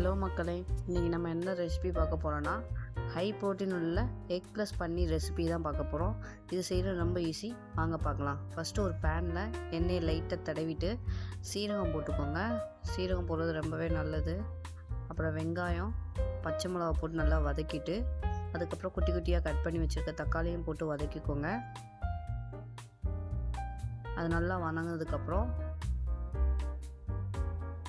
Hello மக்களே, இன்றைக்கி நம்ம என்ன ரெசிபி பார்க்க போகிறோன்னா ஹை ப்ரோட்டீன் உள்ள எக் ப்ளஸ் பன்னீர் ரெசிபி தான் பார்க்க போகிறோம். இது செய்கிறது ரொம்ப ஈஸி, வாங்க பார்க்கலாம். ஃபஸ்ட்டு ஒரு பேனில் எண்ணெயை லைட்டாக தடவிட்டு சீரகம் போட்டுக்கோங்க. சீரகம் போடுறது ரொம்பவே நல்லது. அப்புறம் வெங்காயம், பச்சை மிளகா போட்டு நல்லா வதக்கிட்டு அதுக்கப்புறம் குட்டி குட்டியாக கட் பண்ணி வச்சுருக்க தக்காளியும் போட்டு வதக்கிக்கோங்க. அது நல்லா வதங்கினதுக்கப்புறம்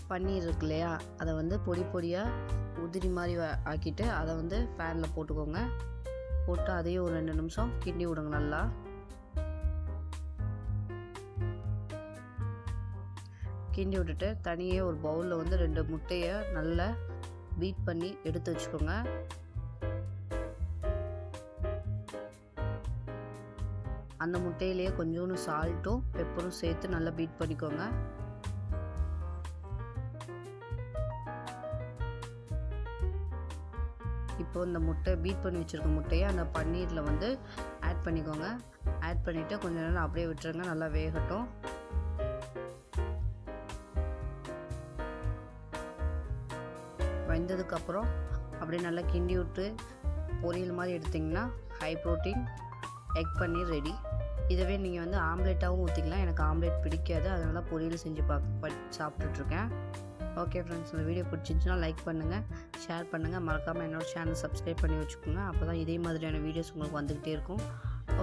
பன்னீர் இருக்கு இல்லையா, அதை வந்து பொடி பொடியாக உதிரி மாதிரி ஆக்கிட்டு அதை வந்து பேனில் போட்டுக்கோங்க. போட்டு அதையும் ஒரு 2 நிமிஷம் கிண்டி விடுங்க. நல்லா கிண்டி விட்டுட்டு தனியே ஒரு பவுலில் வந்து 2 முட்டையை நல்லா பீட் பண்ணி எடுத்து வச்சுக்கோங்க. அந்த முட்டையிலேயே கொஞ்சோண்டு சால்ட்டும் பெப்பரும் சேர்த்து நல்லா பீட் பண்ணிக்கோங்க. இப்போ இந்த முட்டை பீட் பண்ணி வச்சுருக்க முட்டையை அந்த பன்னீரில் வந்து ஆட் பண்ணிக்கோங்க. ஆட் பண்ணிவிட்டு கொஞ்சம் நேரம் அப்படியே விட்டுருங்க, நல்லா வேகட்டும். வெந்ததுக்கப்புறம் அப்படியே நல்லா கிண்டி விட்டு பொரியல் மாதிரி எடுத்திங்கன்னா ஹை ப்ரோட்டீன் எக் பன்னீர் ரெடி. இதுவே நீங்கள் வந்து ஆம்லேட்டாகவும் ஊற்றிக்கலாம். எனக்கு ஆம்லேட் பிடிக்காது, அதனால பொரியல் செஞ்சு சாப்பிட்டுட்ருக்கேன். ஓகே ஃப்ரெண்ட்ஸ், இந்த வீடியோ பிடிச்சிருந்துச்சுன்னா லைக் பண்ணுங்கள், ஷேர் பண்ணுங்கள், மறக்காமல் என்னோடய சேனல் சப்ஸ்கிரைப் பண்ணி வச்சுக்கோங்க. அப்போ தான் இதே மாதிரியான வீடியோஸ் உங்களுக்கு வந்துக்கிட்டே இருக்கும்.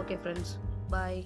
ஓகே ஃப்ரெண்ட்ஸ், பாய்.